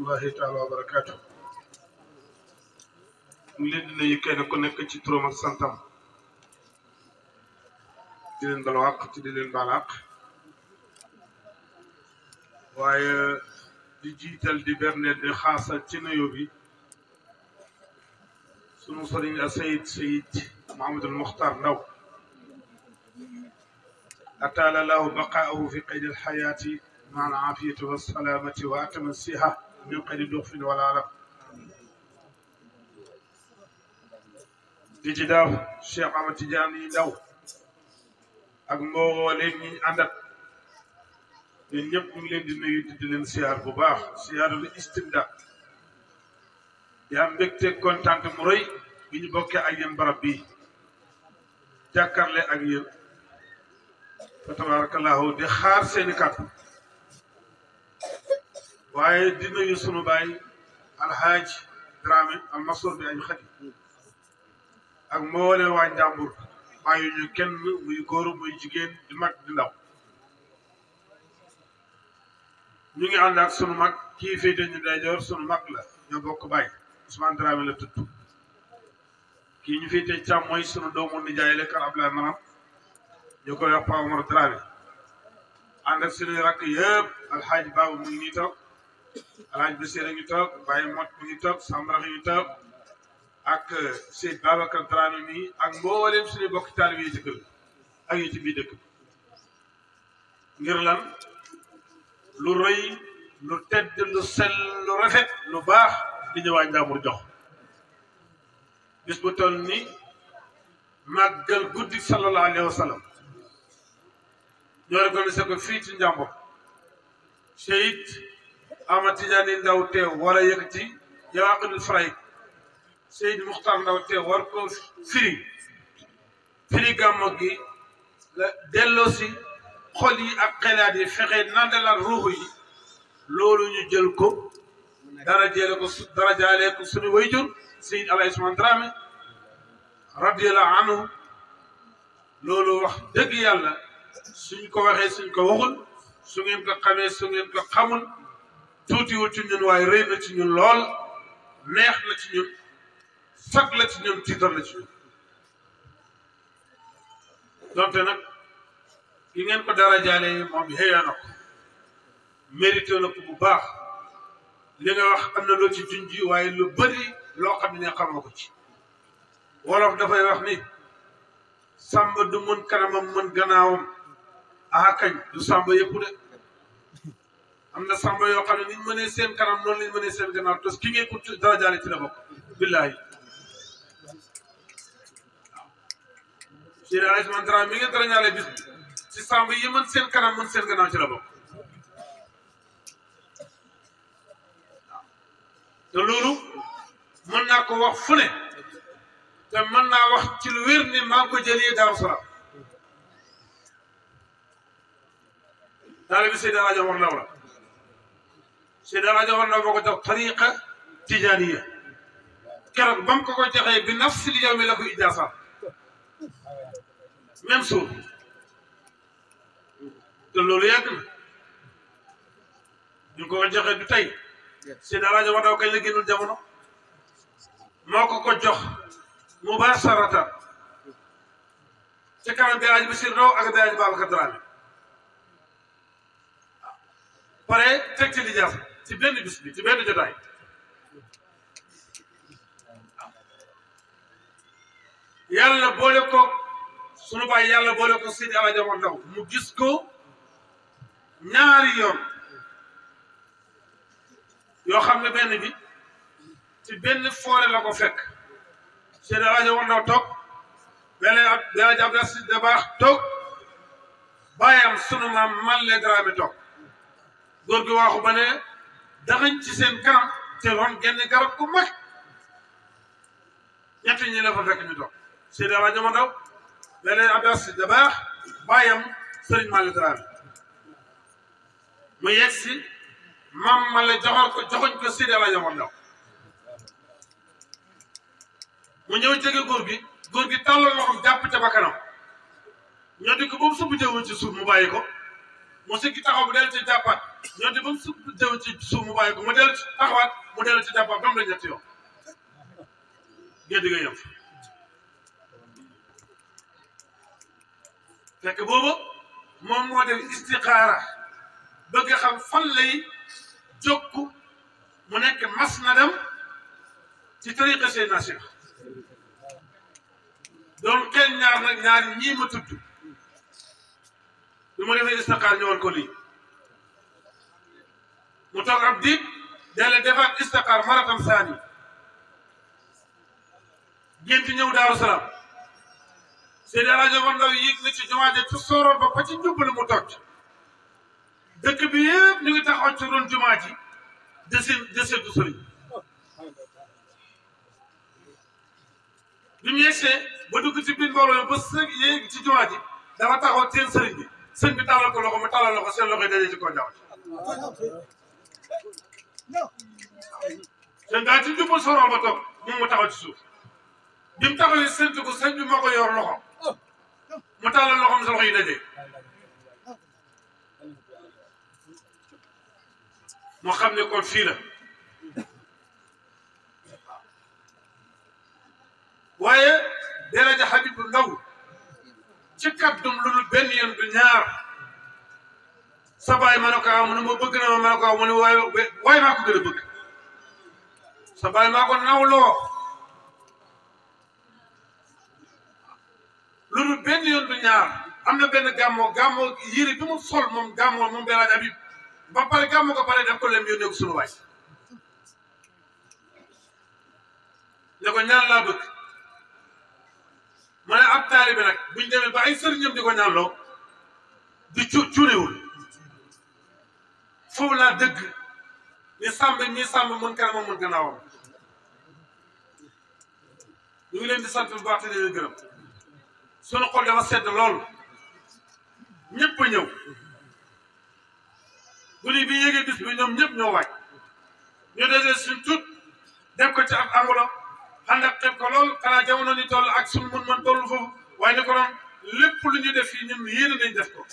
rahmatullahi taala wa barakaatu. ñu ngi leen di nuyu kenn ku nekk ci turam ak santam di leen baal àq ci di leen baal àq waaye di jiital di berneel di xaasal ci nuyoo bi sunu sëriñ a Sayid Mouhamadul Mokhtar Ndaw ataala lahu baqaahu fi qaydi alxayaati maa al aafiyati wa salaamati wa atama siha min qaydi duxfin wala alam di ci daaw Cheikh Ahmad Tidiane yi Ndaw ak mbooleem ñi àndat ñun ñëpp ñu ngi leen di nuyu di leen siyaar bu baax siyaarul istimda yaa mbégte kontaan mu rëy bi ñu bokkee ak yéen barab bii jàkkaarle ak yéen fa tabarakallahu di xaar seeni kàddu waaye di nuyu sunu baay alhaaj Dramé almasur bi añ xadi ak mboole waa Njàmbur bàyyi ñu kenn muy góor muy jigéen di mag di ndaw ñu ngi ànd ak sunu mag kii féete ñu ndeyjoor sunu mag la ñoo bokk bàyyi Ousmane Dramé la tudd kii ñu féete càmm mooy sunu doomu nijaay la kar Ablaye Maram ñu koy wax Pa Omar Dramé ànd ak suñuy rakk yëpp alxaaj Baabu mu ngi nii toog alxaaj Basiir a ngi toog Baye Mot mu ngi toog Sambara ngi toog ak Seyd Babacar Dramé mi ak mboolem suñu bokk taalibe yi ci kër ak yi ci biir dëkk ngir lan lu rëy lu tedd lu sell lu rafet lu baax di ñëwaat Njàmbur jox bis bu toll ni màggal guddi sallallahu alayhi wa sallam ñoo organisé ko fii ci Njàmbur Seyd Ahmad Tidiane Ndaw teew war a yëkkati Yawaaqidul Farayd Seyd Muxtar Ndaw teew war ko firi gàmmo gi la delloosi xol yi ak xelaat yi fexe nandalaat ruuxu yi loolu ñu jël ko dara jaalee ko suñu wayjur Seyd Alaaji Usmaan Dramé radiyallahu anhu loolu wax dëgg yàlla suñ ko waxee suñ ko waxul su ngeen ko xamee su ngeen ko xamul tuutiwul ci ñun waaye rëy na ci ñun lool neex na ci ñun sag la ci ñun tiitar la ci ñun donte nag ki ngeen ko dara jaalee moom xëyaa na ko mérité na ko bu baax li nga wax am na loo ci junj waaye lu bëri loo xam ne xamoo ko ci wolof dafay wax ni sàmba du mën kanamam mën gannaawam aha kañ du sàmba yëpp de am na sàmba yoo xam ne niñ mënee seen kanam noonu lañ mënee seen gannaaw tos ki ngeen ko dara jaale ci la bokk billaahi Seyd Alaaji Usmaan Dramé mi ngeen dara ñaale bis bi ci sàmba yi mën seen kanam mën seen gannaaw ci la bokk te loolu mën naa ko wax fu ne te mën naa wax ci lu wér ni maa ngi ko jëlee Daaru Salaam daal bi Seyd Alaaji Omar Ndaw la Seyd Alaaji Omar Ndaw boo ko jox tariqa tijaaniya keroog ba mu ko joxee bi nafsil yawmi la ko ijaasa même suuf te loolu yàgg na ñu ko joxee du tey Seyd Alaaji Omar Ndaw kañ la génnul jamono moo ko jox mubasharatan ci kanam bi Alaaji Basiir Ndaw ak Alaaji Babacar Dramé pare teg ci lijaasa ci benn bis bi ci benn jotaay yàlla boole ko sunu baay yàlla boole ko Seyd Alaaji Omar Ndaw mu gis ko ñaari yoon yoo xam ne benn bi ci benn foore la ko fekk Seyd Alaaji Omar Ndaw toog beneen Alaaji Abdou Aziz Dabakh toog bàyyam sunu maam Malle Dramé toog góor gi waaxu ba ne daxañ ci seen kanam te ron genn garab gu mag ñett ñi la fa fekk ñu toog Seyd Alaaji Omar Ndaw beneen Abdou Aziz Dabakh bàyyam sëriñ Malle Dramé mu yegg si maam Malle joxoñ ko Seyd Alaaji Omar Ndaw mu ñëw jege góor gi tàllal loxoom jàpp ca ba kanam ñoo di ko boobu subu jëwoon ci suuf mu bàyyi ko mu sikki taxaw mu dellu ci jàppaat ñoo di ba mu su teew ci suuf mu bàyyi ko mu dellu ci taxawaat mu dellu ci jàppaat ba mu la ñetti yoon géej gi yem fekk boobu moom moo def istixaara bëgg xam fan lay jokku mu nekk masnadam ci tariqa Seydina Cheikh doon kenn ñaar nag ñaari ñii ma tudd bi mu defee istixaara ñëwal ko lii mu toog ab diib dale defaat istixaara maratam saani gént ñëw Daaru Salaam Seydi El Hadji Omar Ndaw yéeg na ci jumaa ja ci sooroon ba fa ci njubbalu mu toog dëkk bi yëpp ñu ngi taxaw ci ron jumaa ji deseetu sëriñ bi mu yegsee ba dugg ci biir mbooloo ba sëg yéeg ci jumaa ji dafa taxaw teen sëriñ bi sëriñ bi tàllal ko loxo mu tàllal loxo seen loxo yi dajee ci kaw jaww ji seen gaa ci njubbal sooroon ba toog moom mu taxaw ci suuf bi mu taxawee séntu ko sëñ bi moo ko yor loxo mu tàllal loxoom sa loxo yi dajee moo xam ne kon fii la waaye daraja Habib Ndaw ci kàddum lu dul benn yoon du ñaar sa baay ma ne ko aw mu ne ma bëgg na ma ne ko aw mu ne waaye maa ko gën a bëgg sa baay maa ko nawloo lu dul benn yoon du ñaar am na benn gàmmoo yére bi mu sol moom gàmmoo moom Daraja Habib ba pare gàmmoo ko pare def ko lem yónnee ko sunu waay ne ko ñaan laa bëgg ma ne ab taalibe nag buñ demee ba ay sëriñam di ko ñaanloo di cuunewul foofu laa dëgg ni sàmb ñi sàmb mën kanamam mën gannaawam ñu ngi leen di sant bu baax te di leen gërëm sunu xol dafa sedd lool ñëpp a ñëw bu ni bi yéegee bis bi ñoom ñëpp ñoo waaj ñu dajale suñ tut def ko ci ab enveloppe ànd ak xeeb ko lool xanaa jamono ni toll ak suñu mën toll foofu waaye ni ko doon lépp lu ñu def fii ñun yéene nañ def ko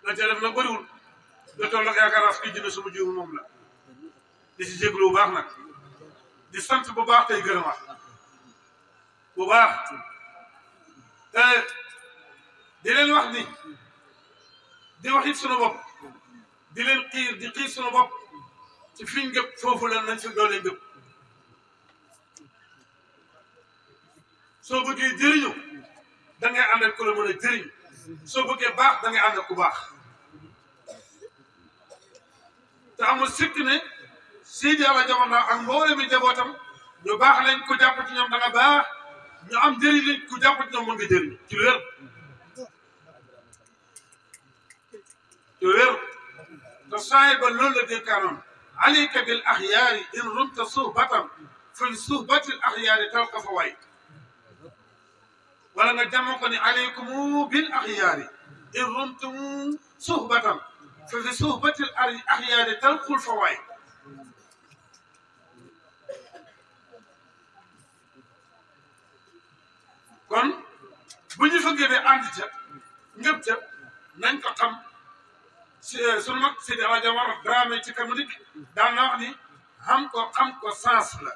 la ca def nag bëriwul da toll ak yaakaar naa fi jëme suma jiw moom la di si jéglu bu baax nag di sant bu baax tey gërëmaat bu baax di leen wax ni di wax it sunu bopp di leen di xiir sunu bopp ci fiñ gëpp foofu la nañ fi doole gëpp soo bëggee jëriñu da ngay ànd ak ku la mën a jëriñ soo bëggee baax da ngay ànd ak ku baax te amul sikk ne Seydi Alla Jamono ak mboolem mi njabootam ñu baax lañ ku jàpp ci ñoom da nga baax ñu am jëriñ lañ ku jàpp ci ñoom mën nga jëriñ ci lu wér ci lu wér te saay ba loolu la dénkaanoon alayka bil axyaari in rumta suhbatan fi suhbatil axyaari talqa fa waay wala nga jàmm ko ni alaykum bil axyaari in rumtum suhbatan fi suhbatil axyaari talqul fa waay kon bu ñu fa gënee ànd ca ngëb ca nañ ko xam sunu mag Seydi El Hadji Omar Dramé ci kanu dik daan na wax ni xam ko sens la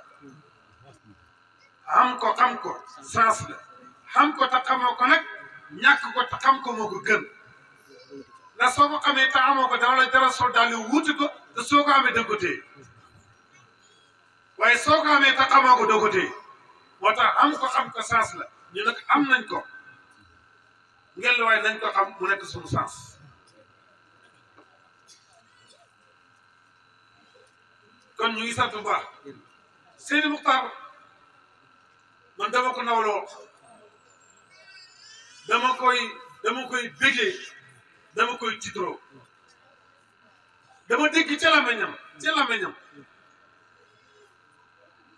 xam ko sens la xam ko te xamoo ko nag ñàkk ko te xam ko moo ko gën ndax soo ko xamee te amoo ko dama la jaral sol daal di wuuti ko te soo ko amee doo ko téye waaye soo ko amee te xamoo ko doo ko téye moo tax xam ko sens la ñu nag am nañ ko ngel waaye nañ ko xam mu nekk suñu sens kon ñu ngi sant bu baax Seydi Muxtaar man dama ko nawloo dama koy bégee dama koy titroo dama dégg ca làmmiñam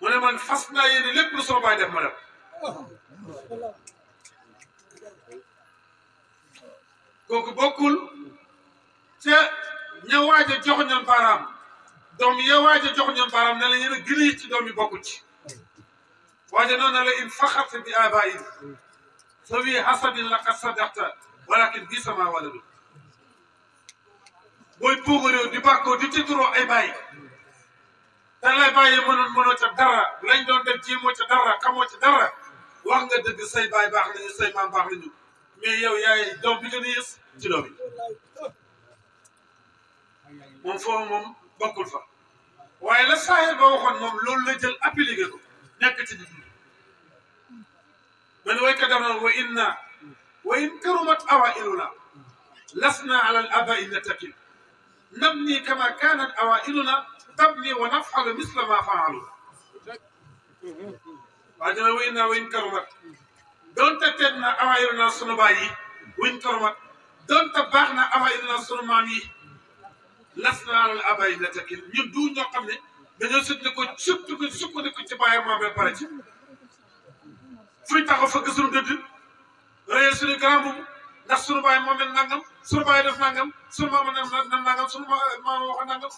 mu ne man fas naa yéene lépp lu soo baay def ma def kooku bokkul ca ña waaj a jox ñoom baaraam doom ya waaj a jox ñoom baaraam ne la yéen a gën a ci doom yi bokkul ci waaye noonu na la in faxarte bi abain fa wi hasadin laqad sadaqta walakin bi sama waladu booy puugaréew di bàkkoo di tiituroo ay bàyyi te lay bàyyi mënoo ca dara lañ doon def jéemoo ca dara xamoo ca dara wax nga dëgg say baay baax nañu say maam baax nañu mais yow yaay doom bi gën a yées ci doom yi moom foofu moom bokkul fa waaye la saayir ba waxoon moom loolu la jël appliqué ko nekk ci di dund man waykat dama wa inna wa in karumat awailuna lasna ala al abai nattaqil nabni kama kanat awailuna tabni wa naf'alu misla ma fa'alu waa dina wa inna wa in karumat donte teg na awailuna sunu baay yi wa in karumat donte baax na awailuna sunu maam yi lasna ala al abai nattaqil ñun du ñoo xam ne dañoo sukkandiku ci bàyyi maam ba pare ci fuñ taxaw fëgg suñu dëdd rëyal suñu grand boobu ndax suñu bàyyi moom it nangam suñu bàyyi def nangam suñu maam nangam suñu maam wax nangam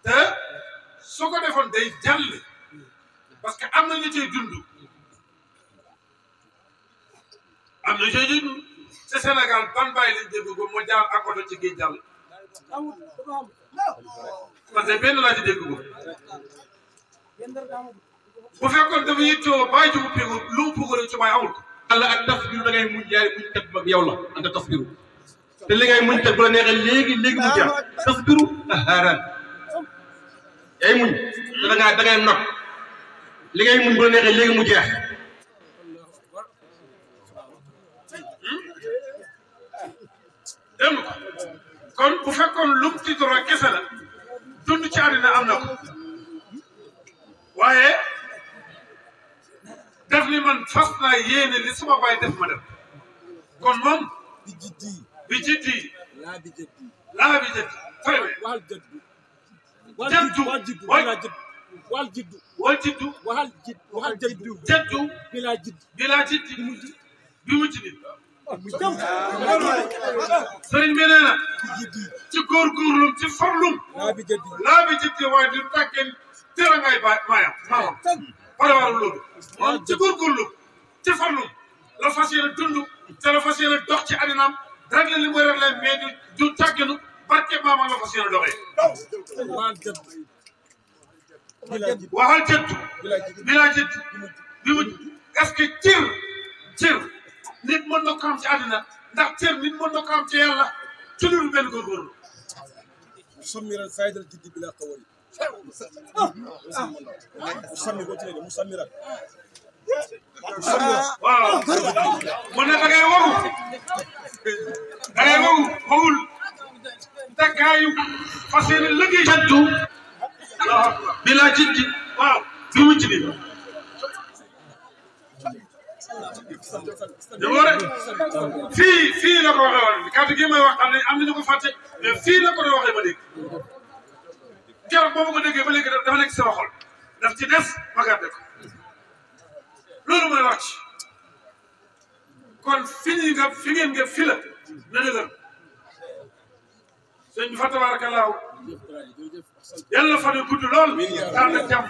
te soo ko defoon day jàll parce que am na ñu cay dund am na ñu cay dund ci Sénégal ban bàyyi lañ dégg ko moo jaar ak oto ci géej jàll man de benn laa ci dégg ko bu fekkoon dafa yittoo bàyyi ji mu pégu lu mu puugaree ci bàyyi amul ko. yàlla ak tasbiru da ngay muñ yaay muñ teg ba yow la anta tasbiru te li ngay muñ teg bu la neexee léegi mu jeex tasbiru haaraan yaay muñ te da ngay not li ngay muñ bu la neexee léegi mu jeex. dégg nga kon bu fekkoon lu mu tiitaroo kese la dund ci àddina am na ko waaye def li man fas naa yéene li sama baay def ma def kon moom bi jiddi laa bi jiddi très bien jaddu bilaa jiddi bi mu jiddi sëriñ bi nee na ci góorgóorlu ci farlum laa bi jiddi waaye du tàggeen tera ngay maayam maamam parawaru loolu moom ci góorgóorlu ci farlum la fas yéene dund te la fas yéene dox ci àddinaam rek la li muy rek leen mais du tàggenu barke maamam la fas yéene doxee waxal jëttu bilaa jëtti bi mu est-ce que cër nit mën na ko am ci àddina ndax cër nit mën na ko am ci yàlla ci lu benn góorgóorlu musammiran saydal jiddi bila qawari musammir ko ci ne musammiran waaw mu ne da ngay waxul taggaayu fas yéene liggéey jaddu bilaa jiddi waaw bi mu ci fii la ko waxee woon kàddu gi may wax am nañu ko fàtte mais fii la ko doon waxee ba léegi keroog boo ma ko déggee ba léegi dafa nekk sama xol daf ci des ma gàdde ko loolu mooy wax ci kon fi ngeen nga fi la na dëgër sëñ bi fa tabaarakallaahu yàlla fan yu gudd lool ànd ak jàmm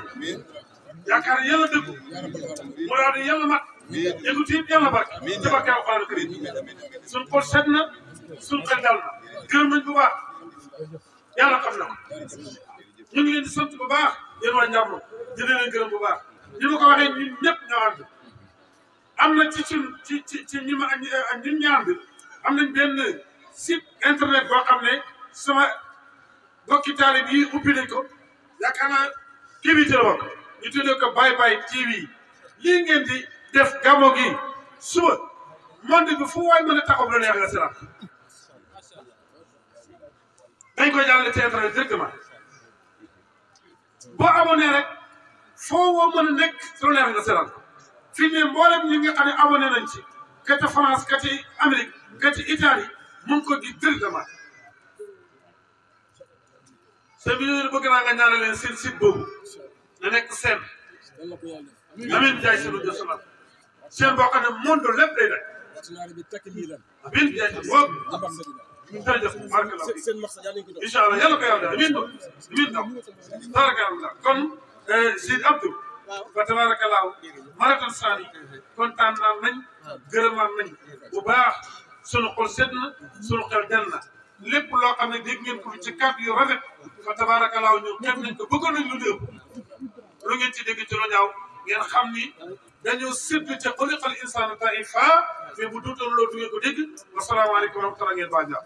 yaakaar yàlla dëggu muraadu yàlla mat yëngutu yëpp yàlla barke ci barke Alxuraan karim suñ xol set na suñ xel dal na gërëm nañ bu baax yàlla xam na ko ñu ngi leen di sant bu baax yéen waa Njàmbur di leen gërëm bu baax ni ma ko waxee ñun ñëpp ñoo ànd am na ci ñi ma ñun ñu ànd am nañ benn site internet boo xam ne sama bokki taalib yi ubbi nañ ko yaakaar naa kii bi ci la bokk ñu tuddee ko Baye Baye TV lii ngeen di def gàmmo gi suba monde bi fu waay mën a taxaw bu la neex nga seetaan dañ koy jàllale ci internet directement boo abonné rek foo woo mën a nekk su la neex nga seetaan fii ne mboolem ñi nga xam ne abonné nañ ci ka ca France ka ci Amérique ka ci Italie mu ngi ko di directement seen bi ñu bëgg naa nga ñaanal leen seen site boobu na nekk seen amiin jaay seen audio sama seen boo xam ne monde lépp day daj amiin jaay seen boobu jërëjëf barke la incha allah yàlla ko yàlla amiin tabarakallah kon Sidi Abdou fa tabarakallah maraton sani kontaan nañ gërëmaan nañ bu baax sunu xol sedd na sunu xel del na lépp loo xam ne dégg ngeen ko ci kàddu yu rafet fa tabaarakallaahu ñun xeeb nañ ko bëggoon nañ lu lépp lu ngeen ci dégg ci lu ñaaw ngeen xam ni dañoo séddu ca xuliqal insaanu daifa mais bu duutoon loolu du ngeen ko dégg wasalaamaaleykum wa rahmatulah ngeen baa jàpp